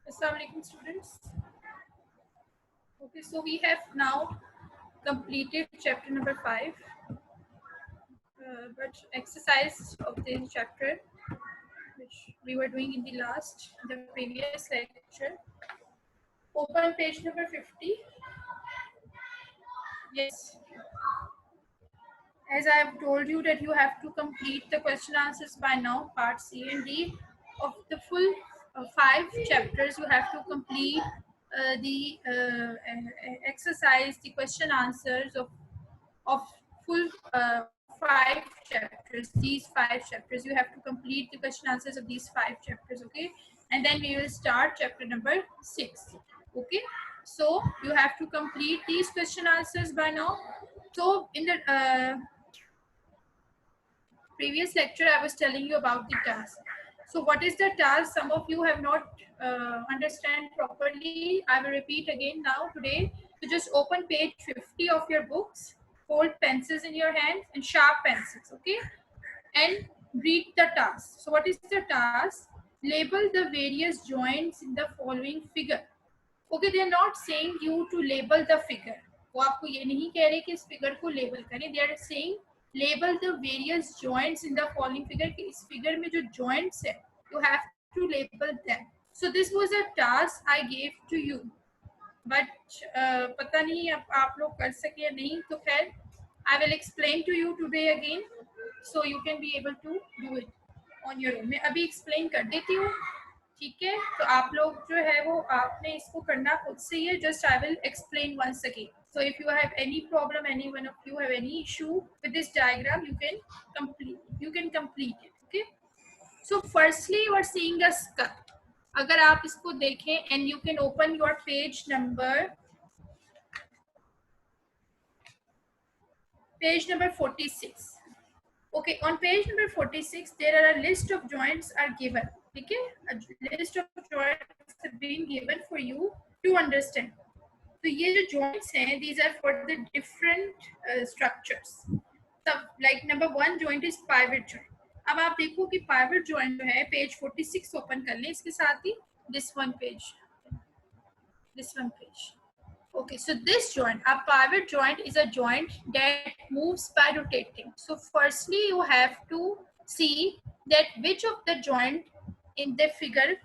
Assalamu alaikum students. Okay, so we have now completed chapter number 5, but exercise of this chapter which we were doing in the previous lecture. Open page number 50. Yes, as I have told you that you have to complete the question answers by now, part C and D of the full 5 chapters. You have to complete the exercise, the question answers of full 5 chapters. These 5 chapters you have to complete the question answers of these 5 chapters. Okay, and then we will start chapter number 6. Okay, so you have to complete these question answers by now. So in the previous lecture I was telling you about the task. So what is the task? Some of you have not understand properly. I will repeat again now today. So just open page 50 of your books, hold pencils in your hands and sharp pencils, okay, and read the task. So what is the task? Label the various joints in the following figure. Okay, they are not saying you to label the figure. वो आपको ये नहीं कह रहे कि इस figure को label करें. They are saying label the various joints in the following figure. कि इस फिगर में जो joints है, you have to label them. So this was a task I gave to you. But पता नहीं अब आप लोग कर सके या नहीं. तो खैर I will explain to you today again, so you can be able to do it on your own. मैं अभी explain कर देती हूँ. ठीक है, तो आप लोग जो है वो आपने इसको करना खुद से ही है. Just I will explain once again. So if you have any problem, any one of you have any issue with this diagram, you can complete it. Okay, so firstly you are seeing a skull. अगर आप इसको देखें and you can open your page number 46. Okay, on page number 46 there are a list of joints are given. Okay, a list of joints have been given for you to understand. तो ये जो joints हैं, these are for the different structures. सब like number 1 joint is pivot joint. अब आप देखो कि pivot joint जो है page 46 open कर लें इसके साथ ही this one page. Okay, so this joint, a pivot joint is a joint that moves by rotating. So firstly you have to see that which of the joint in the figure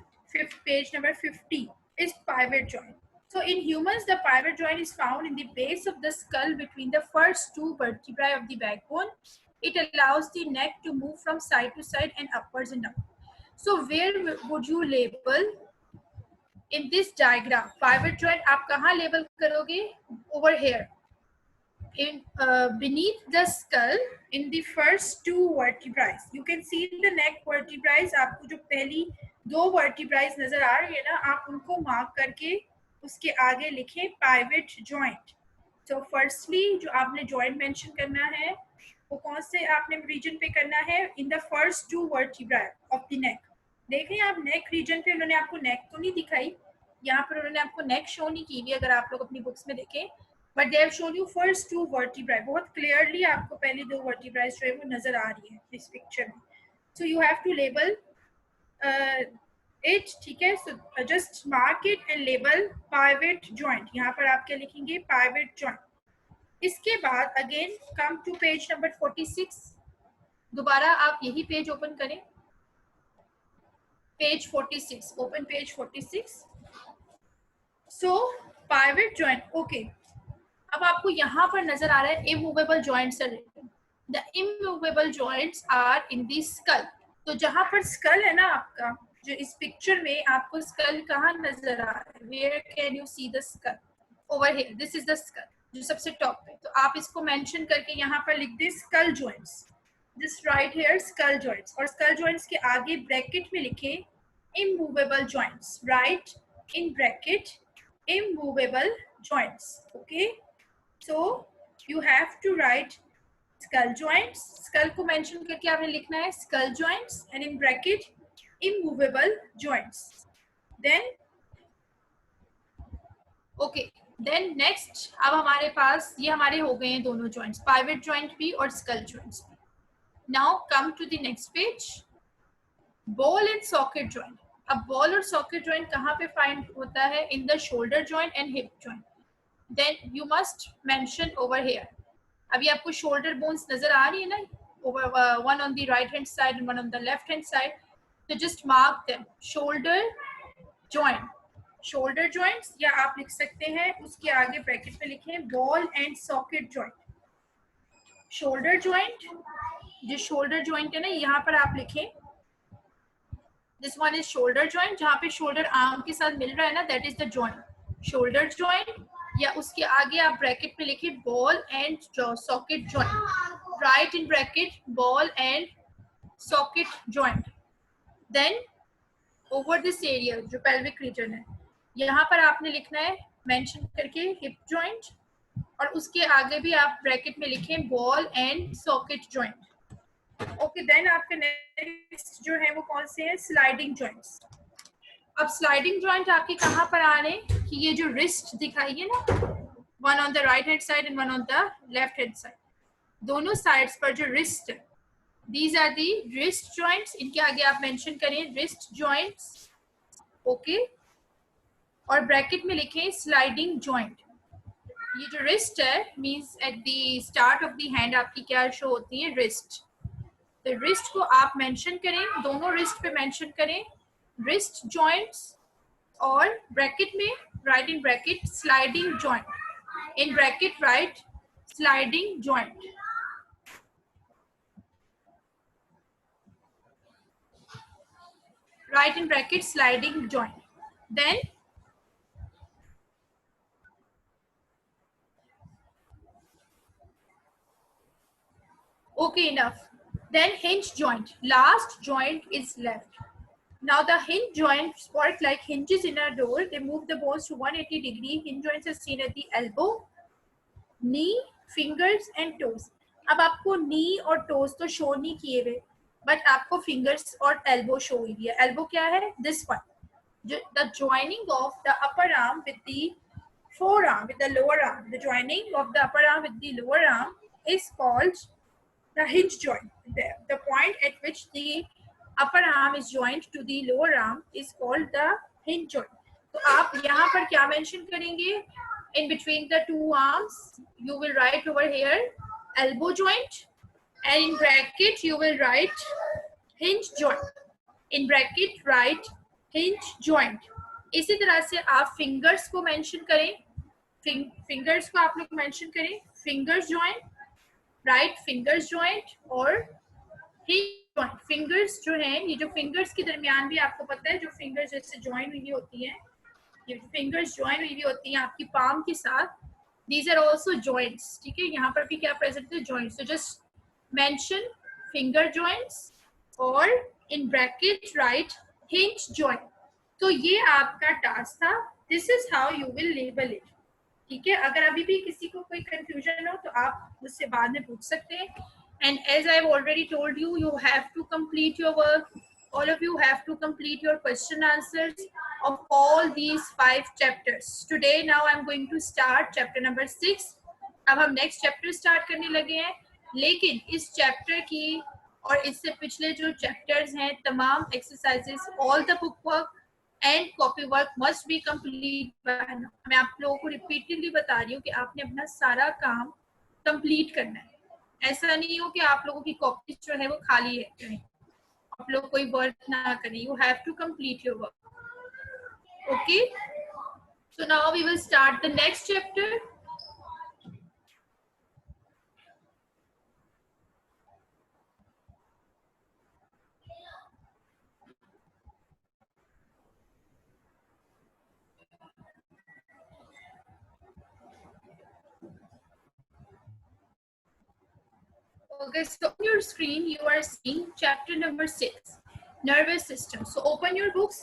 page number 50 is pivot joint. So in humans the pivot joint is found in the base of the skull between the first 2 vertebrae of the backbone. It allows the neck to move from side to side and upwards and down. So where would you label in this diagram pivot joint? आप कहाँ label करोगे? Over here in beneath the skull in the first 2 vertebrae. You can see the neck vertebrae. आपको जो पहली 2 vertebrae नजर आ रही है ना, आप उनको mark करके उसके आगे लिखें pivot joint. So firstly जो आपने joint mention करना है वो कौन से आपने region पे करना है? In the first 2 vertebrae of the neck. देखें आप neck region पे उन्होंने आपको neck तो नहीं दिखाई, यहाँ पर उन्होंने आपको neck शो नहीं की हुई अगर आप लोग अपनी बुक्स में देखें, but they have shown you first 2 vertebrae. बहुत clearly आपको पहली 2 vertebrae जो है वो नजर आ रही है इस पिक्चर में. So you have to label it. ठीक है, so just mark it and label pivot joint. यहाँ पर आप क्या लिखेंगे? Pivot joint. इसके बाद again come to page number 46. दोबारा आप यही पेज ओपन करें. Page 46. Open page 46. So pivot joint. Okay. अब आपको यहाँ पर नजर आ रहा है immovable joints are written. The immovable joints are in the skull. तो जहाँ पर skull है ना आपका, जो इस पिक्चर में आपको skull कहाँ नजर आ रहा है? Where can you see the skull? Over here. This is the skull. जो सबसे टॉप पे. तो आप इसको मेंशन करके यहाँ पर लिख दें skull joints. This right here skull joints. और skull joints के आगे ब्रैकेट में लिखे immovable joints. Right in bracket immovable joints. Okay. So you have to write skull joints. Skull को mention करके आपने लिखना है skull joints and in bracket immovable joints. Then okay, then next अब हमारे पास ये हमारे हो गए हैं दोनों joints, pivot joint भी और skull joints भी. Now come to the next page. Ball and socket joint. अब बॉल और सॉकेट जॉइंट कहाँ पे फाइंड होता है? In the shoulder joint and hip joint. Then you must mention over here. अभी आपको शोल्डर बोन्स नजर आ रही है ना, over one on the right hand side and one on the left hand side. तो just mark them. Shoulder joint, shoulder joints, या आप लिख सकते हैं उसके आगे ब्रैकेट में लिखें ball and socket joint. Shoulder joint, जो शोल्डर जॉइंट है ना, यहाँ पर आप लिखें this one is shoulder joint, जहाँ पे शोल्डर आर्म के साथ मिल रहा है ना, that is the joint, shoulder joint. या उसके आगे आप ब्रैकेट में लिखें ball and socket joint. Write in bracket ball and socket joint. Then over this area जो पेल्विक रीजन है, यहाँ पर आपने लिखना है मेंशन करके हिप जॉइंट, और उसके आगे भी आप ब्रैकेट में लिखें ball and socket joint. Okay, then आपके नेक्स्ट जो है वो कौन से हैं? Sliding joints. अब स्लाइडिंग जॉइंट आपके कहाँ पर आ रहे हैं कि ये जो रिस्ट दिखाई है ना, one on the right hand side and one on the left hand side, दोनों साइड्स पर जो रिस्ट है, these are the wrist joints. इनके आगे आप मेंशन करें रिस्ट जॉइंट्स. ओके, और ब्रैकेट में लिखें स्लाइडिंग जॉइंट. ये जो रिस्ट है means at the start of the hand आपकी क्या शो होती है? रिस्ट. तो रिस्ट को आप मेंशन करें, दोनों रिस्ट पे मेंशन करें रिस्ट जॉइंट्स, और ब्रैकेट में write in bracket sliding joint, in bracket write sliding joint. Write in bracket sliding joint. Then okay, enough. Then hinge joint, last joint is left. Now the hinge joints work like hinges in a door. They move the bones to 180 degree. Hinge joints are seen at the elbow, knee, fingers and toes. अब आपको knee और toes तो show नहीं किए हुए, but आपको fingers और elbow show हुई है. elbow क्या है? This one. The joining of the upper arm with the forearm, with the lower arm. The joining of the upper arm with the lower arm is called the hinge joint. The point at which the upper arm is joined to the lower arm is called the hinge joint. तो आप यहाँ पर क्या mention करेंगे? In between the two arms, you will write over here elbow joint, and in bracket you will write hinge joint. In bracket write hinge joint. इसी तरह से आप fingers को मेंशन करें, fingers को आप लोग मेंशन करें fingers joint, right fingers joint और हिंज जॉइंट. फिंगर्स जो हैं, ये जो फिंगर्स के दरमियान भी आपको पता है जो फिंगर्स जैसे ज्वाइन हुई होती हैं, ये फिंगर्स ज्वाइन हुई होती हैं आपकी पाम के साथ, दीज आर आल्सो जॉइंट्स. ठीक है, यहाँ पर भी क्या प्रेजेंट है? जॉइंट्स. तो जस्ट मेंशन फिंगर जॉइंट्स और इन ब्रैकेट राइट हिंज जॉइंट. तो ये आपका टास्क था. This is how you will label it. ठीक है, अगर अभी भी किसी को कोई कंफ्यूजन हो तो आप मुझसे बाद में पूछ सकते हैं. And as I have already told you, you have to complete your work. All of you have to complete your question answers of all these 5 chapters. Today now I am going to start chapter number 6. अब हम next chapter start करने लगे हैं, लेकिन इस chapter की और इससे पिछले जो चैप्टर्स हैं, तमाम exercises, all the book work and copy work must be complete bye now. मैं आप लोगों को रिपीटेडली बता रही हूँ कि आपने अपना सारा काम कंप्लीट करना है. ऐसा नहीं हो कि आप लोगों की कॉपी जो है वो खाली है, आप लोग कोई वर्क ना करें. You have to complete your work. Okay, so now we will start the next chapter. Okay, so on your screen you are seeing chapter number 6, nervous system. So open your books,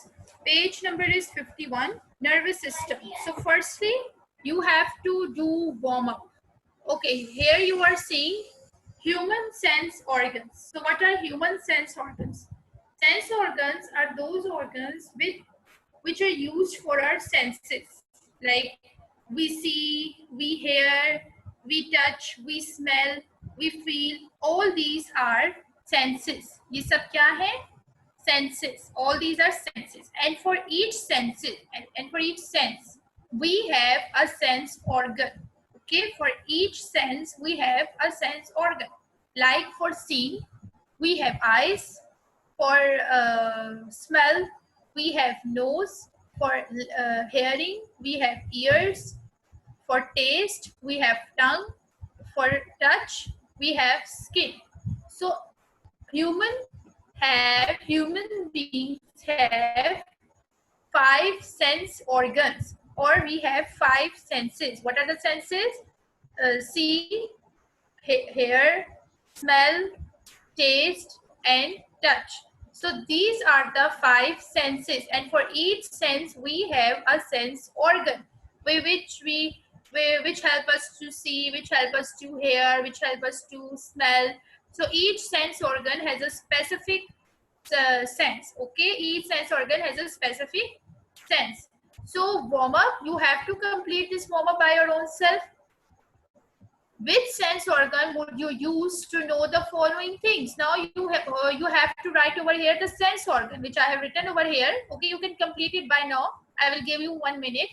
page number is 51, nervous system. So firstly you have to do warm up. Okay, here you are seeing human sense organs. So what are human sense organs? Sense organs are those organs which are used for our senses, like we see, we hear, we touch, we smell, we feel. All these are senses. ये सब क्या है? senses. All these are senses, and for each senses and for each sense we have a sense organ. Okay, for each sense we have a sense organ. Like for seeing, we have eyes. For smell, we have nose. For hearing, we have ears. For taste, we have tongue. For touch, we have skin. So human beings have 5 sense organs, or we have 5 senses. What are the senses? See, hear, smell, taste, and touch. So these are the 5 senses, and for each sense we have a sense organ, which help us to see, which help us to hear, which help us to smell. So each sense organ has a specific sense. Okay, each sense organ has a specific sense. So warm up, you have to complete this warm up by your own self. Which sense organ would you use to know the following things? Now you have to write over here the sense organ, which I have written over here. Okay, you can complete it by now. I will give you 1 minute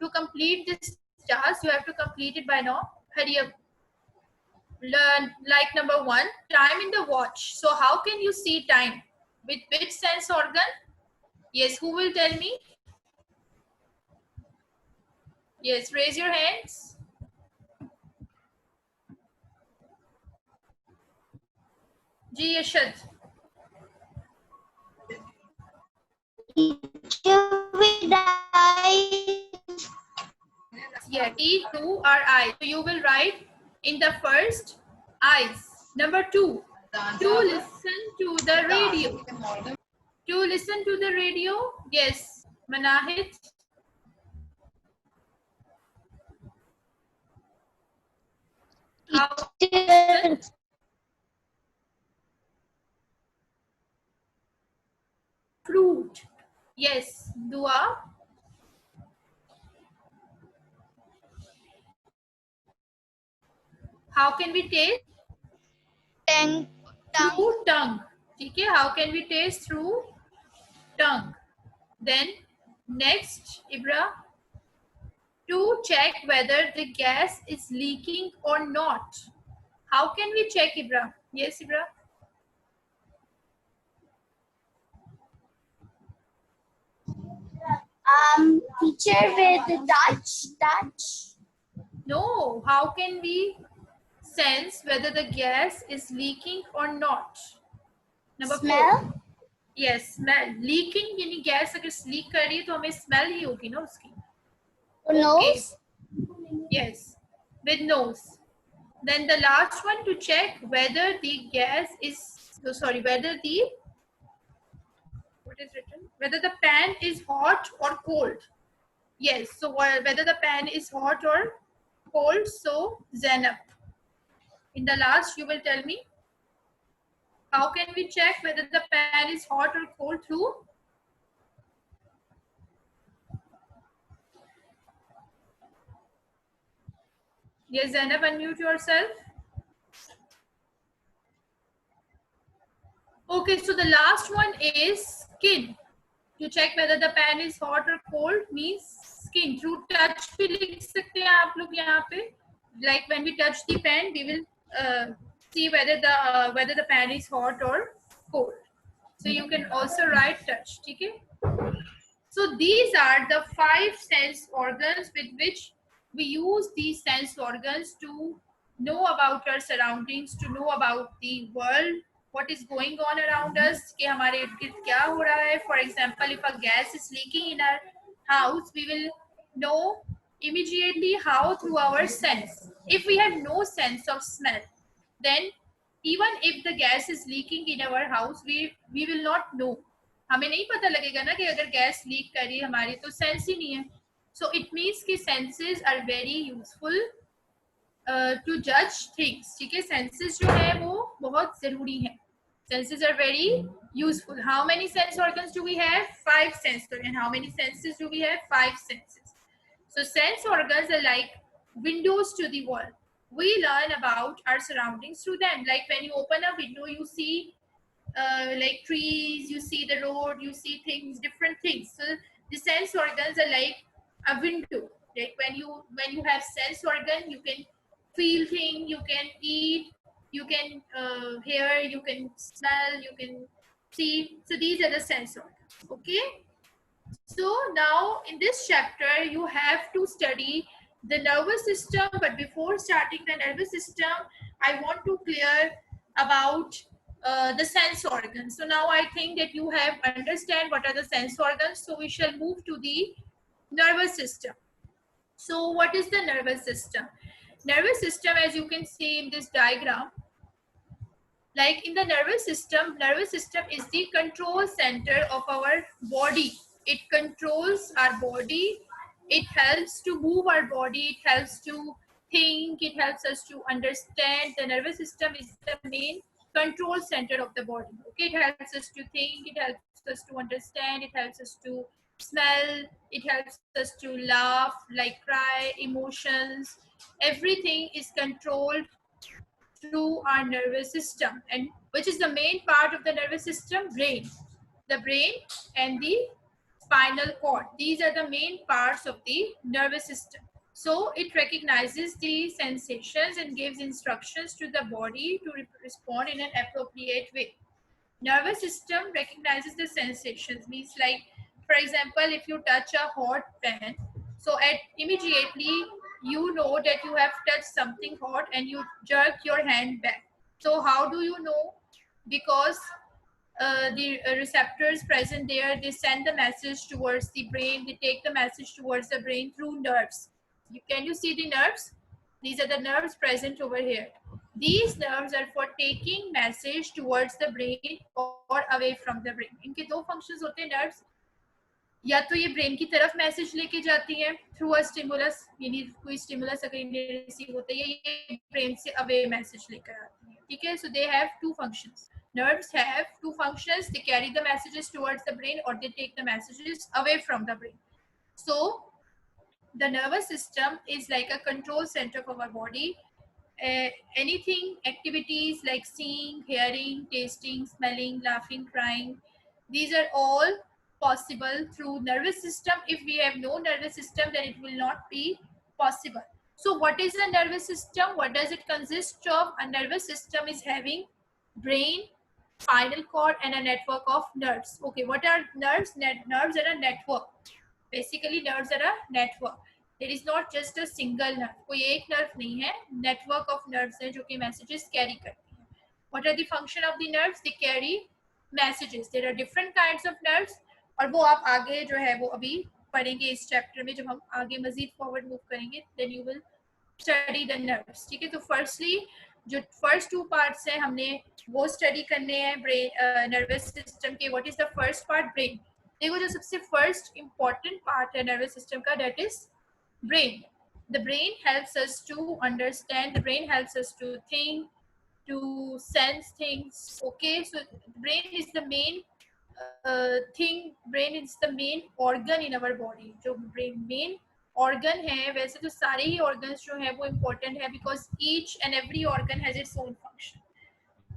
to complete this task. You have to complete it by now. Hurry up. Learn like number 1, time in the watch. So how can you see time? With which sense organ? Yes, who will tell me? Yes, raise your hands. Ji Yashad. With eyes. Yeah, T2 are eyes. So you will write in the first eyes. Number 2, to listen to the radio. To listen to the radio. Yes, Manahit. How to listen? Fruit. Yes, Dua. How can we taste? Tongue. Through tongue. Okay, how can we taste? Through tongue. Then next, Ibra, to check whether the gas is leaking or not. How can we check, Ibra? Yes, Ibra. Teacher, with the touch. No, how can we sense whether the gas is leaking or not? Number Smell. 4. Yes, smell. Leaking यानी gas अगर leak कर रही है तो हमें smell ही होगी ना उसकी. Nose. Yes, with nose. Then the last one, to check whether the gas is, whether the, what is written? Whether the pan is hot or cold. Yes, so whether the pan is hot or cold. So Zainab, in the last you will tell me, how can we check whether the pan is hot or cold? Through? Yes, Zainab, unmute yourself. Okay, so the last one is skin. To check whether the pan is hot or cold means skin. Through touch भी लिख सकते हैं आप लोग यहाँ पे. Like when we touch the pan, we will see whether the pan is hot or cold. So you can also write touch. Okay. So these are the 5 sense organs with which we use these sense organs to know about our surroundings, to know about the world, what is going on around us, कि हमारे इर्द-गिर्द क्या हो रहा है. For example, if a gas is leaking in our house, we will know immediately how, through our sense. If we have no sense of smell, then even if the gas is leaking in our house, we will not know. हमें नहीं पता लगेगा ना कि अगर gas leak कर रही है हमारी, तो सेंस ही नहीं है. सो इट मीन्स कि senses are very useful to जज थिंग्स. ठीक है, सेंसेस जो है वो बहुत जरूरी है. Senses are very useful. How many sense organs do we have? 5 sense organs. And how many senses do we have? 5 senses. So sense organs are like windows to the world. We learn about our surroundings through them. Like when you open a window, you see like trees, you see the road, you see things, different things. So the sense organs are like a window. Like when you have sense organ, you can feel things, you can eat, you can hear, you can smell, you can see. So these are the sense organs. Okay. So now in this chapter, you have to study the nervous system. But before starting the nervous system, I want to clear about the sense organs. So now I think that you have understand what are the sense organs. So we shall move to the nervous system. So what is the nervous system? Nervous system, as you can see in this diagram, like in the nervous system is the control center of our body. It controls our body, it helps to move our body, it helps to think, it helps us to understand. The nervous system is the main control center of the body. Okay, it helps us to think, it helps us to understand, it helps us to smell, it helps us to laugh, like cry, emotions. Everything is controlled through our nervous system, and which is the main part of the nervous system? Brain. The brain and the spinal cord, these are the main parts of the nervous system. So it recognizes the sensations and gives instructions to the body to respond in an appropriate way. Nervous system recognizes the sensations, means like, for example, if you touch a hot pan, so at immediately you know that you have touched something hot and you jerk your hand back. So how do you know? Because the receptors present there, they send the message towards the brain, they take the message towards the brain through nerves. Can you see the nerves? These are the nerves present over here. These nerves are for taking message towards the brain or away from the brain. इनके दो functions होते हैं nerves. या तो ये brain की तरफ message लेके जाती है थ्रू अ स्टिमुलस, यानी कोई स्टिमुलस अगर इन्हें रिसीव होता है, ये ब्रेन से अवे मैसेज लेकर आती है. ठीक है. So they have two functions. Nerves have two functions. They carry the messages towards the brain or they take the messages away from the brain. So the nervous system is like a control center of our body. Anything, activities like seeing, hearing, tasting, smelling, laughing, crying, these are all possible through nervous system. If we have no nervous system, then it will not be possible. So what is a nervous system? What does it consist of? A nervous system is having brain, spinal cord and a network of nerves. Okay, what are nerves? Nerves are a network. Basically nerves are a network. There is not just a single nerve. कोई एक nerve नहीं है, network of nerves है जो कि messages carry करती हैं. What are the function of the nerves? They carry messages. There are different kinds of nerves और वो आप आगे जो है वो अभी पढ़ेंगे इस चैप्टर में. जब हम आगे मजीद फॉरवर्ड मूव करेंगे then you will study the nerves. ठीक है. तो firstly जो फर्स्ट टू पार्ट्स हैं हमने वो स्टडी करने हैं ब्रेन नर्वस सिस्टम के. What is the first part? Brain. देखो जो सबसे फर्स्ट इंपॉर्टेंट पार्ट है नर्वस सिस्टम का, that is brain. The brain helps us to understand, the brain helps us to think, to sense things. Okay, so brain is the main thing, brain is the main organ in our body. जो brain main organ है, वैसे तो सारे ही organs जो है वो important है because each and every organ has its own function.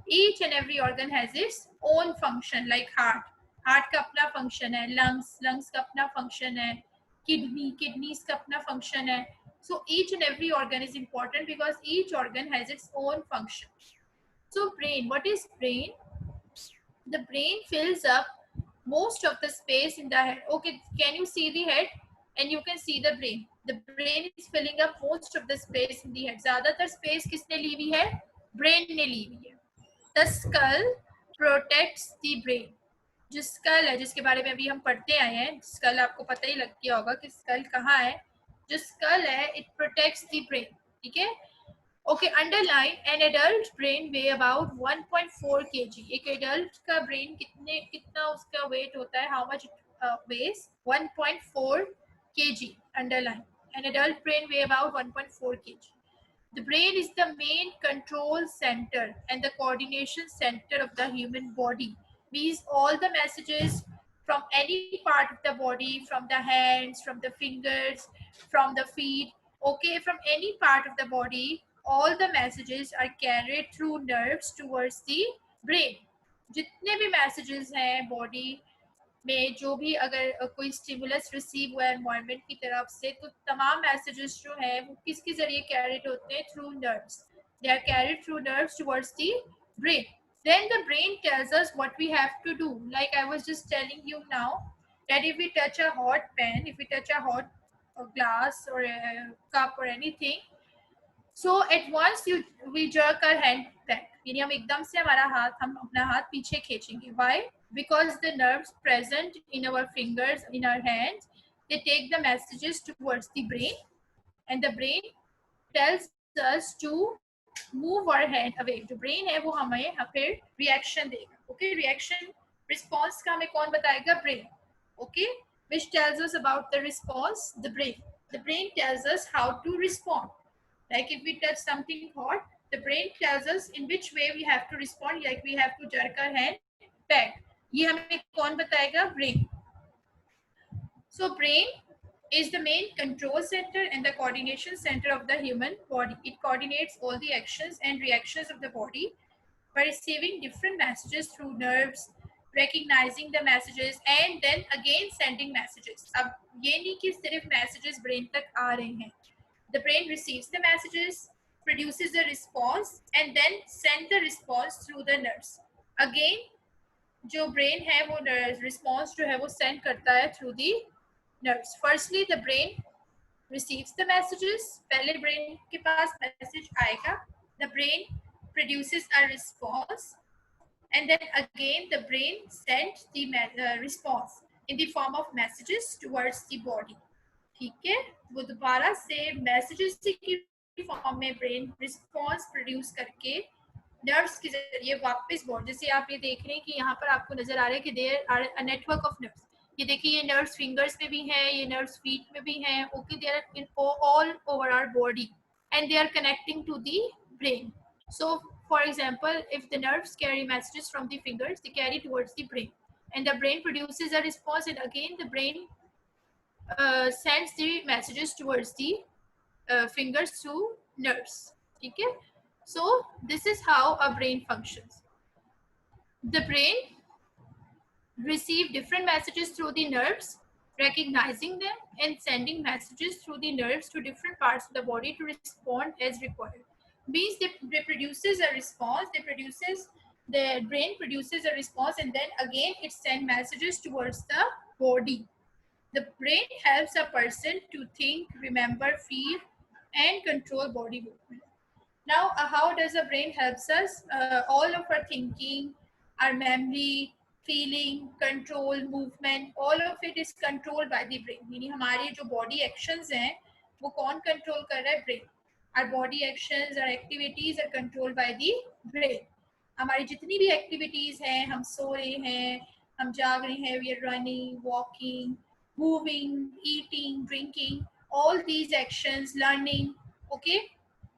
Each and every organ has its own function. Like heart, heart का अपना function है, lungs, lungs का अपना function है, kidney, kidneys का अपना function है. So each and every organ is important because each organ has its own function. So brain, what is brain? The brain fills up most of the space in the head. Okay, can you see the head? And you can see the brain. The brain is filling up most of the space in the head. ज़्यादातर space किसने ली हुई है? Brain ने ली हुई है. The skull protects the brain. जो skull है, जिसके बारे में अभी हम पढ़ते आए हैं, skull आपको पता ही लग गया होगा कि skull कहाँ है. जो skull है, it protects the brain. ठीक है. Okay, underline, an adult brain weigh about 1.4 kg. एक adult का brain कितना उसका weight होता है? How much it weighs? 1.4 kg. Underline. An adult brain weigh about 1.4 kg. The brain is the main control center and the coordination center of the human body. Means all the messages from any part of the body, from the hands, from the fingers, from the feet, okay, from any part of the body, all the messages are carried through nerves towards the brain. जितने भी messages हैं body में, जो भी अगर कोई stimulus receive हुआ है एनवायरनमेंट की तरफ से, तो तमाम मैसेजेस जो है वो किसके जरिए कैरिड होते हैं? Through nerves. They are carried through nerves towards the brain. Then the brain tells us what we have to do. Like I was just telling you now, that if we touch a hot pan, if we touch a hot glass or a cup or anything, so at once we jerk our hand back. यानी हम एकदम से हम अपना हाथ पीछे खींचेंगे. Why? Because the nerves present in our fingers, in our hands, they take the messages towards the brain, and the brain tells us to move our hand away. जो brain है वो हमें फिर reaction देगा. Okay, reaction response का हमें कौन बताएगा? Brain. Okay, which tells us about the response? The brain. The brain tells us how to respond. Like if we touch something hot, the brain tells us in which way we have to respond. Like we have to jerk our hand back. ये हमें कौन बताएगा? Brain. So brain is the main control center and the coordination center of the human body. It coordinates all the actions and reactions of the body by receiving different messages through nerves, recognizing the messages and then again sending messages. अब ये नहीं कि सिर्फ messages brain तक आ रहे हैं. The brain receives the messages, produces a response and then send the response through the nerves. Again, जो brain है वो response जो है वो send करता है through the nerves. Firstly, the brain receives the messages. पहले brain के पास message आएगा. The brain produces a response, and then again the brain sends the response in the form of messages towards the body. ठीक है, वो दोबारा से messages की form में brain response produce करके nerves के जरिए वापस बॉडी. जैसे आप ये देख रहे हैं कि यहाँ पर आपको नजर आ रहा है कि there are a network of nerves. ये देखिए, ये nerves fingers में भी हैं, ये nerves feet में भी हैं. Okay, they are in all over our body and they are connecting to the brain. So for example, if the nerves carry messages from the fingers, they carry towards the brain, and the brain produces a response, and again the brain sends the messages towards the fingers through nerves. Okay, so this is how a brain functions. The brain receive different messages through the nerves, recognizing them and sending messages through the nerves to different parts of the body to respond as required. Means they produces a response, the brain produces a response, and then again it sends messages towards the body. The brain helps a person to think, remember, feel, and control body movement. Now, how does the brain helps us? All of our thinking, our memory, feeling, control, movement, all of it is controlled by the brain. Meaning हमारे जो body actions हैं, वो कौन control कर रहा है? Brain. Our body actions, our activities are controlled by the brain. हमारी जितनी भी activities हैं, हम सो रहे हैं, हम जाग रहे हैं, we are running, walking, moving, eating, drinking, all these actions, learning, okay,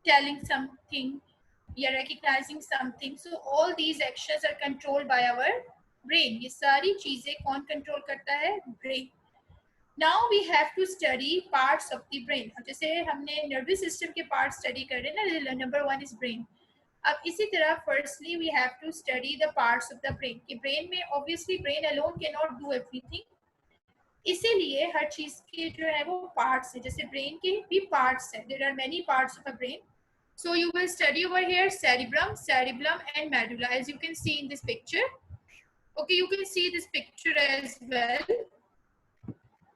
telling something, we are recognizing something. So all these actions are controlled by our brain. ये सारी चीजें कौन control करता है? Brain. Now we have to study parts of the brain. अब जैसे हमने nervous system के parts study कर रहे हैं ना, number 1 is brain. अब इसी तरह firstly we have to study the parts of the brain. कि brain में obviously brain alone cannot do everything. इसीलिए हर चीज के जो है वो parts है. जैसे brain के भी parts हैं. There are many parts of a brain. So you will study over here cerebrum, and medulla, as you can see in this picture. Okay, you can see this picture as well.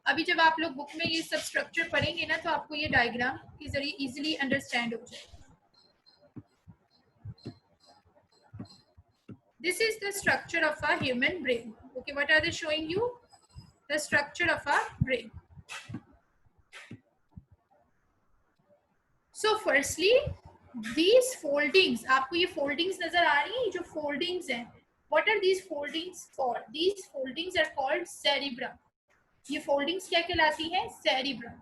अभी जब आप लोग book में ये सब structure पढ़ेंगे ना, तो आपको ये डायग्राम के जरिए इजीली अंडरस्टैंड हो जाएगा. This is the structure of a human brain. Okay, what are they showing you? The structure of a brain. So firstly, these foldings, आपको ये foldings नजर आ रही हैं? जो foldings हैं, what are these foldings for? These foldings are called cerebrum. ये foldings क्या कहलाती हैं? Cerebrum.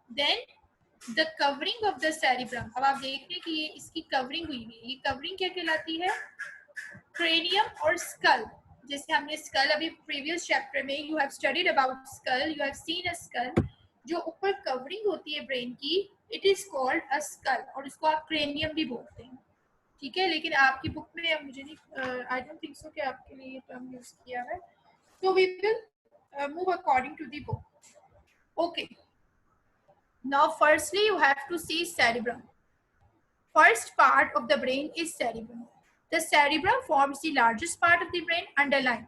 Then the covering of the cerebrum. अब आप देख रहे हैं कि ये इसकी covering हुई है. ये covering क्या कहलाती है? Cranium और skull. जैसे हमने skull अभी previous chapter में you have studied about skull, you have seen a skull. जो ऊपर covering होती है brain की, it is called a skull, और इसको आप cranium भी बोलते हैं. ठीक है, लेकिन आपकी बुक में अब मुझे नहीं, आई डोंट थिंक सो कि आपके लिए ये टर्म यूज किया है. So we will move according to the book. Okay. Now, firstly, you have to see cerebrum. First part of the brain is cerebrum. The cerebrum forms the largest part of the brain, underlined.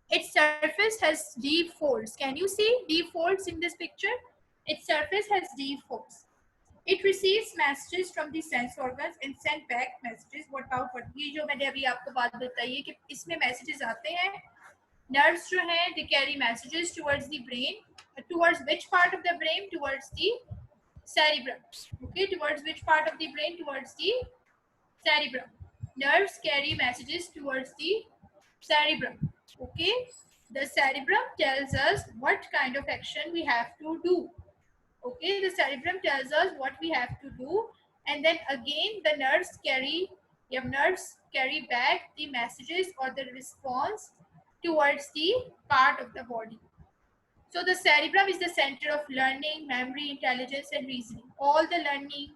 Its surface has deep folds. Can you see deep folds in this picture? Its surface has deep folds. It receives messages from the sense organs and send back messages. What about what? ये जो मैंने अभी आपको बात बताई है कि इसमें messages आते हैं. Nerves जो हैं, they carry messages towards the brain. Towards which part of the brain? Towards the cerebrum. Okay, towards which part of the brain? Towards the cerebrum. Nerves carry messages towards the cerebrum. Okay, the cerebrum tells us what kind of action we have to do. Okay, the cerebrum tells us what we have to do, and then again the nerves carry back the messages or the response towards the part of the body. So the cerebrum is the center of learning, memory, intelligence, and reasoning. All the learning,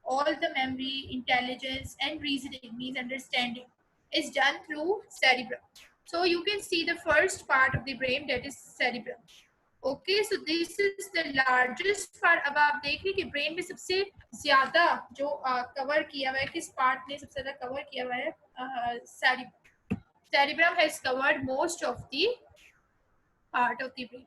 all the memory, intelligence, and reasoning means understanding is done through cerebrum. So you can see the first part of the brain, that is cerebrum. Okay, so this is the largest part. अब आप देख रहे कि brain में सबसे ज्यादा जो cover किया हुआ है, किस पार्ट ने सबसे ज्यादा कवर किया हुआ है? Cerebrum has covered most of the part of the brain.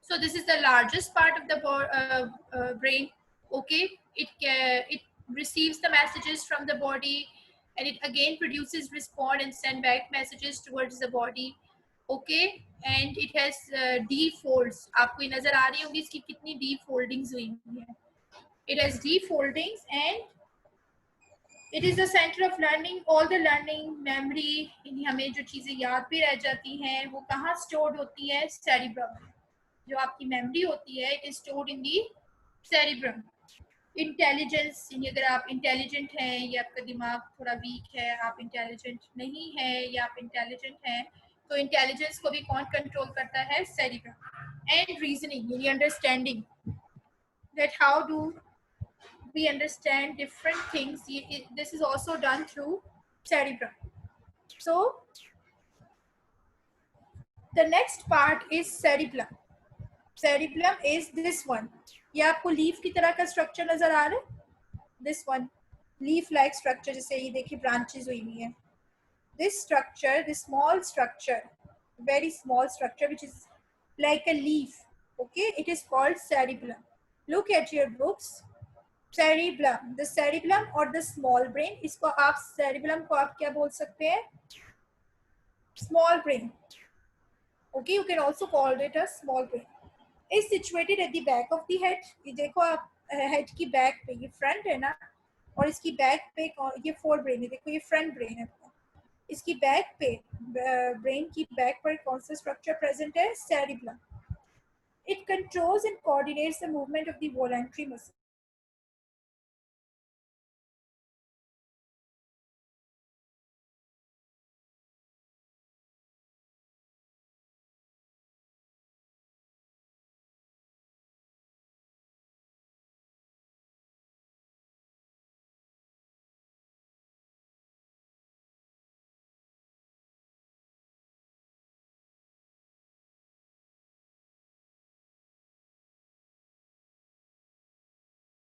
So this is the largest part of the brain. Okay, it receives the messages from the body, and it again produces, respond, and send back messages towards the body. Okay, and it has deep folds. आपको ये नजर आ रही होगी इसकी कितनी deep foldings हुई हैं. It has deep foldings and it is the center of learning. All the learning, memory, हमें जो चीजें याद भी रह जाती हैं वो कहाँ stored होती है? Cerebrum. जो आपकी मेमोरी होती है, it is stored in the cerebrum. Intelligence, अगर आप इंटेलिजेंट हैं या आपका दिमाग थोड़ा वीक है, आप इंटेलिजेंट नहीं है या आप इंटेलिजेंट हैं, तो इंटेलिजेंस को भी कौन कंट्रोल करता है? सेरिब्रम. एंड रीजनिंग यानी understanding, that how do we understand different things, this is also done through cerebrum. So the next part is cerebellum. Cerebellum is this one. ये आपको लीफ की तरह का स्ट्रक्चर नजर आ रहा है? This one, leaf like structure, जैसे ये देखिए ब्रांचेस हुई हुई हैं. This structure, this small structure, very small structure which is like a leaf. Okay, it is called cerebellum. Look at your books. Cerebellum, the cerebellum or the small brain. इसको आप cerebellum को आप क्या बोल सकते हैं? Small brain. Okay, you can also call it a small brain. Is situated at the back of the head. ये देखो आप हेड की बैक पे, ये फ्रंट है ना, और इसकी बैक पे ये फोर ब्रेन है. देखो ये फ्रंट ब्रेन है. इसकी बैक पे, ब्रेन की बैक पर कौन सा स्ट्रक्चर प्रेजेंट है? Cerebellum. It controls and coordinates the movement of the voluntary muscles.